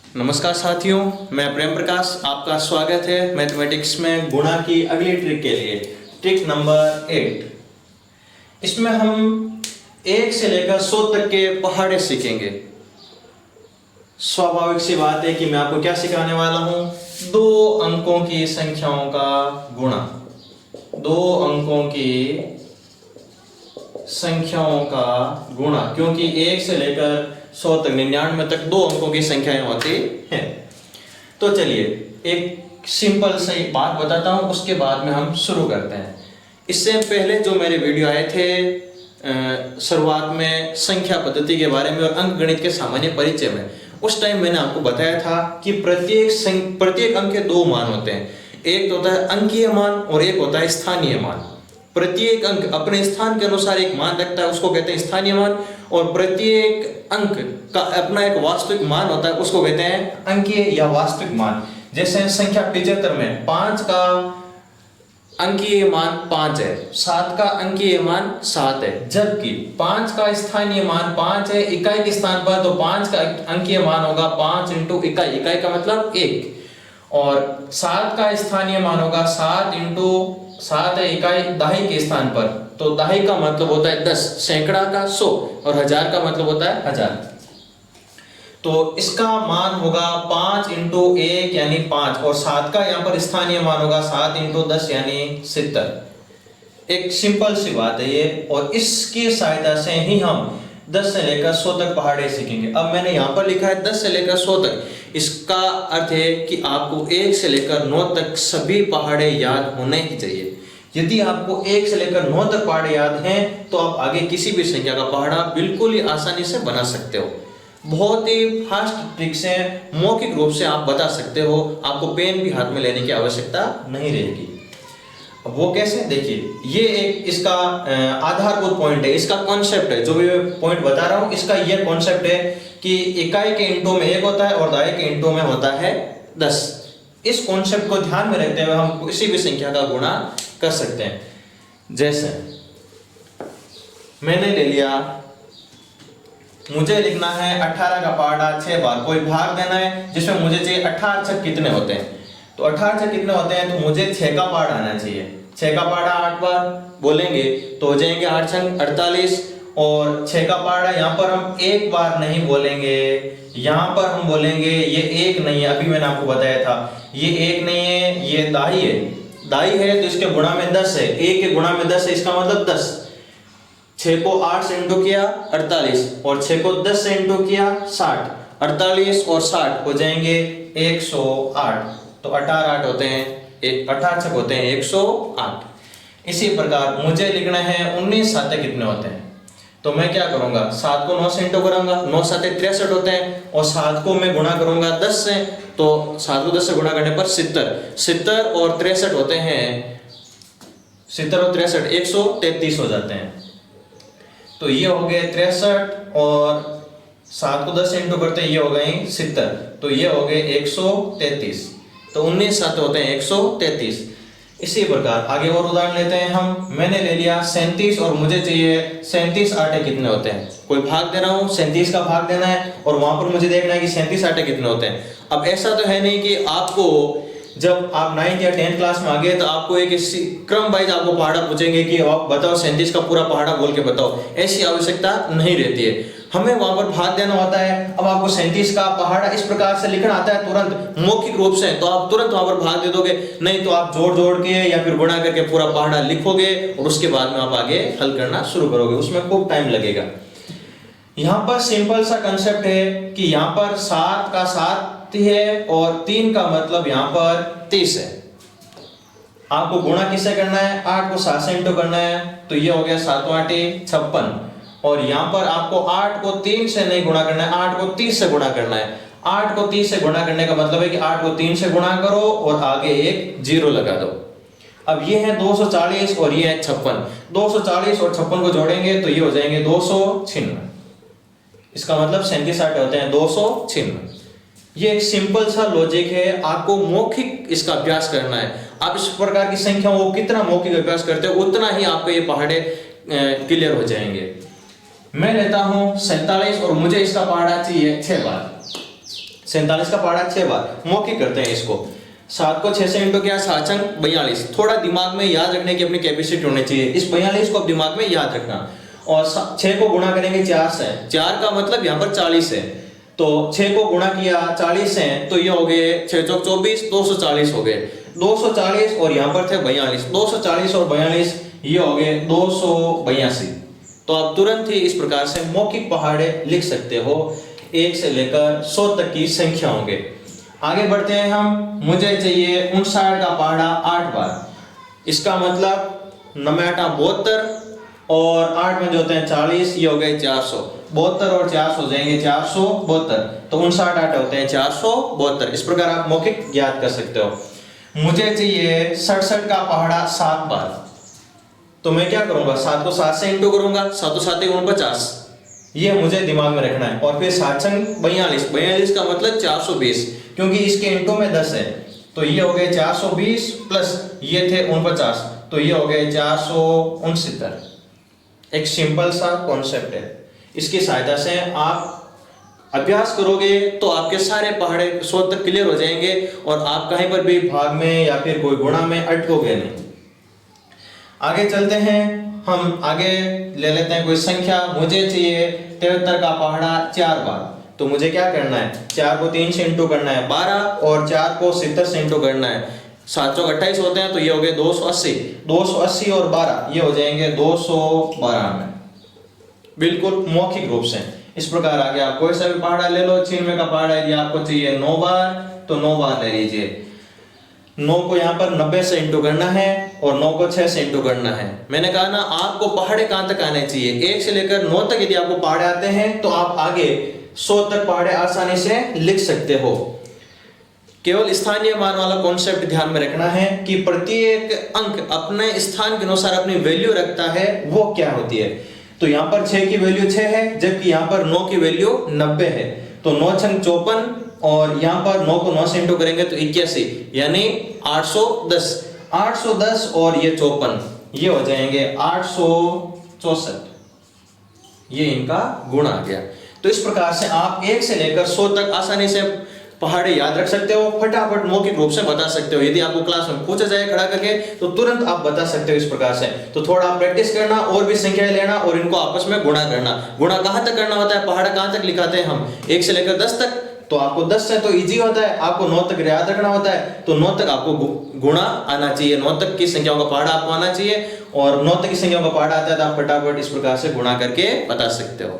नमस्कार साथियों, मैं प्रेम प्रकाश, आपका स्वागत है मैथमेटिक्स में गुणा की अगली ट्रिक के लिए। Trick number 8। इसमें हम 1 से लेकर 100 तक के पहाड़े सीखेंगे। स्वाभाविक सी बात है कि मैं आपको क्या सिखाने वाला हूं, 2 अंकों की संख्याओं का गुणा। 2 अंकों की संख्याओं का गुणा, क्योंकि 1 से लेकर 100 तक 99 तक 2 अंकों की संख्याएं होती हैं। तो चलिए एक सिंपल सी बात बताता हूं, उसके बाद में हम शुरू करते हैं। इससे पहले जो मेरे वीडियो आए थे शुरुआत में संख्या पद्धति के बारे में और अंकगणित के सामान्य परिचय में, उस टाइम मैंने आपको बताया था कि प्रत्येक अंक के 2 मान होते हैं। एक तो होता है अंकीय मान और एक होता है स्थानीय मान। प्रत्येक अंक अपने स्थान के अनुसार एक मान रखता है, उसको कहते हैं स्थानीय मान, और प्रत्येक अंक का अपना एक वास्तविक मान होता है, उसको कहते हैं अंकीय या वास्तविक मान। जैसे संख्या 75 में 5 का अंकीय मान 5 है, 7 का अंकीय मान 7 है, जबकि 5 का स्थानीय मान 5 है इकाई के स्थान पर, तो 5 का अंकीय मान होगा 5 इंटू इकाई, इकाई का मतलब 1, और 7 का स्थानीय मान होगा 7 इंटू 7 है इकाई दहाई के स्थान पर, तो दहाई का मतलब होता है 10, सैकड़ा का 100 और हजार का मतलब होता है 1000। तो इसका मान होगा 5 इंटू 1 यानी 5, और 7 का यहाँ पर स्थानीय मान होगा 7 इंटू 10 यानी 70। एक सिंपल सी बात है ये, और इसकी सहायता से ही हम 10 से लेकर 100 तक पहाड़े सीखेंगे। अब मैंने यहाँ पर लिखा है 10 से लेकर 100 तक, इसका अर्थ है कि आपको 1 से लेकर 9 तक सभी पहाड़े याद होने ही चाहिए। यदि आपको 1 से लेकर 9 तक पहाड़े याद हैं तो आप आगे किसी भी संख्या का पहाड़ा बिल्कुल ही आसानी से बना सकते हो। बहुत ही फास्ट ट्रिक से मौखिक रूप से आप बता सकते हो, आपको पेन भी हाथ में लेने की आवश्यकता नहीं रहेगी। अब वो कैसे, देखिए ये एक इसका आधारभूत पॉइंट है, इसका कॉन्सेप्ट है। जो भी पॉइंट बता रहा हूं इसका ये कॉन्सेप्ट है कि इकाई के इंटू में 1 होता है और दहाई के इंटू में होता है 10। इस कॉन्सेप्ट को ध्यान में रखते हुए हम किसी भी संख्या का गुणा कर सकते हैं। जैसे मैंने ले लिया, मुझे लिखना है 18 का पहाड़ा 6 बार, कोई भाग देना है जिसमें मुझे चाहिए 18 छक कितने होते हैं, तो 18 छक कितने होते हैं, तो मुझे 6 का पहाड़ा आना चाहिए। 6 का पहाड़ा 8 बार बोलेंगे तो हो जाएंगे 8 छक 48, और 6 का पहाड़ा यहाँ पर हम 1 बार नहीं बोलेंगे, यहाँ पर हम बोलेंगे ये 1 नहीं है, अभी मैंने आपको बताया था ये 1 नहीं है, ये दाई है। दाई है तो इसके गुणा में 10 है, 1 के गुणा में 10 है, इसका मतलब 10। 6 को 8 से इंटू किया 48, और 6 को 10 से इंटू किया 60, 48 और 60 हो जाएंगे 108, तो 18 8 होते हैं 18 छक होते हैं 108। इसी प्रकार मुझे लिखना है 19 साते कितने होते हैं, तो मैं क्या करूंगा, 7 को 9 से इंटू करूंगा, 9 साते 63 होते हैं, और 7 को मैं गुणा करूंगा 10 से, तो 7 को 10 से गुणा करने पर 70 और 63 होते हैं, 70 और 63 133 हो जाते हैं। तो ये हो गए 63, और 7 को 10 से इंटू करते हैं ये हो गए 70, तो ये हो गए 133, तो 19 साते होते हैं 133। इसी प्रकार आगे और उदाहरण लेते हैं हम। मैंने ले लिया 37 और मुझे चाहिए 37 आटे कितने होते हैं, कोई भाग दे रहा हूं, 37 का भाग देना है और वहां पर मुझे देखना है कि 37 आटे कितने होते हैं। अब ऐसा तो है नहीं कि आपको जब आप 9th या 10th क्लास में आ गए तो आपको एक क्रम वाइज आपको पहाड़ा पूछेंगे कि आप बताओ 37 का पूरा पहाड़ा बोल के बताओ, ऐसी आवश्यकता नहीं रहती है, हमें वहां पर भाग देना होता है। अब आपको 37 का पहाड़ा इस प्रकार से लिखना आता है तुरंत मौखिक रूप से, तो आप तुरंत वहां पर भाग दे दोगे, नहीं तो आप जोड़ जोड़ के या फिर गुणा करके पूरा पहाड़ा लिखोगे और उसके बाद में आप आगे हल करना शुरू करोगे, उसमें खूब टाइम लगेगा। यहाँ पर सिंपल सा कंसेप्ट है कि यहाँ पर 7 का 7 है और 3 का मतलब यहाँ पर 30 है। आपको गुणा किससे करना है, 8 को 7 से इंटू करना है, तो ये हो गया 7 8 56, और यहाँ पर आपको 8 को 3 से नहीं गुणा करना है, 8 को 30 से गुणा करना है। 8 को 30 से गुणा करने का मतलब है कि 8 को 3 से गुणा करो और आगे एक 0 लगा दो। अब ये है 240 और ये है 56, 240 और 56 को जोड़ेंगे तो ये हो जाएंगे 296, इसका मतलब 37 आटे होते हैं 296। ये एक सिंपल सा लॉजिक है, आपको मौखिक इसका अभ्यास करना है। आप इस प्रकार की संख्याओं को कितना मौखिक अभ्यास करते हो उतना ही आपको ये पहाड़े क्लियर हो जाएंगे। मैं लेता हूं 47 और मुझे इसका पहाड़ा चाहिए 6 बार। 47 का पहाड़ा 6 बार, मौखिक करते हैं इसको। 7 को 6 से इंटू किया, 7 छंग 42। थोड़ा दिमाग में याद रखने की अपनी कैपेसिटी होनी चाहिए, इस 42 को अब दिमाग में याद रखना। और 6 को गुणा करेंगे 4 से, 4 का मतलब यहाँ पर 40 है, तो 6 को गुणा किया 40 से तो ये हो गए 6 चौक 24, 240 हो गए। 240 और यहाँ पर थे 42, 240 और 42 ये हो गए 282। तो आप तुरंत ही इस प्रकार से मौखिक पहाड़े लिख सकते हो, 1 से लेकर 100 तक की संख्या होंगे। आगे बढ़ते हैं हम। मुझे चाहिए 59 का पहाड़ा 8 बार। इसका मतलब 9 8 72 और 8 में जो होते हैं 40, ये हो गए 400। 72 और 400 हो जाएंगे 472, तो 59 8 होते हैं 472। इस प्रकार आप मौखिक याद कर सकते हो। मुझे चाहिए 67 का पहाड़ा 7 बार, तो मैं क्या करूंगा, 7 को 7 से इंटू करूंगा, 7 तो 7 49, ये मुझे दिमाग में रखना है। और फिर 7 छंग 42, 42 का मतलब 420, क्योंकि इसके इंटू में 10 है, तो ये हो गए 420 प्लस ये थे 49, तो ये हो गए 469। एक सिंपल सा कॉन्सेप्ट है, इसकी सहायता से आप अभ्यास करोगे तो आपके सारे पहाड़े 100 तक क्लियर हो जाएंगे और आप कहीं पर भी भाग में या फिर कोई गुणा में अटकोगे नहीं। आगे चलते हैं, हम आगे ले लेते हैं कोई संख्या। मुझे चाहिए 73 का पहाड़ा 4 बार, तो मुझे क्या करना है, 4 को 3 से इंटू करना है 12 और 4 को 70 से इंटू करना है। 7 चौक 28 होते हैं, तो ये हो गए 280। 280 और 12 ये हो जाएंगे 212 में, बिल्कुल मौखिक रूप से। इस प्रकार आगे आप कोई सा भी पहाड़ा ले लो। 96 का पहाड़ा यदि आपको चाहिए 9 बार, तो 9 बार ले लीजिए। 9 को यहाँ पर 90 से इंटू करना है और 9 को 6 से इंटू करना है। मैंने कहा ना, आपको पहाड़े कहां तक आने चाहिए, 1 से लेकर 9 तक यदि आपको पहाड़े आते हैं तो आप आगे 100 तक पहाड़े आसानी से लिख सकते हो। केवल स्थानीय मान वाला कॉन्सेप्ट ध्यान में रखना है कि प्रत्येक अंक अपने स्थान के अनुसार अपनी वैल्यू रखता है, वो क्या होती है। तो यहाँ पर 6 की वैल्यू 6 है, जबकि यहाँ पर 9 की वैल्यू 90 है, तो 9 छंग 54 और यहाँ पर 9 को 9 से इंटू करेंगे तो 81, यानी 810। 810 और ये 54, ये हो जाएंगे 864, ये इनका गुण आ गया। तो इस प्रकार से आप 1 से लेकर 100 तक आसानी से पहाड़े याद रख सकते हो, फटाफट मौखिक रूप से बता सकते हो। यदि आपको क्लास में पूछा जाए खड़ा करके तो तुरंत आप बता सकते हो इस प्रकार से। तो थोड़ा प्रैक्टिस करना और भी संख्याएं लेना और इनको आपस में गुणा करना। गुणा कहां तक करना होता है, पहाड़ा कहां तक लिखाते हैं हम, 1 से लेकर 10 तक, तो आपको 10 से तो इजी होता है, आपको 9 तक याद रखना होता है, तो 9 तक आपको गुणा आना चाहिए, 9 तक की संख्याओं का पहाड़ा आपको आना चाहिए। और 9 तक की संख्याओं का पहाड़ा आता है तो आप फटाफट इस प्रकार से गुणा करके बता सकते हो।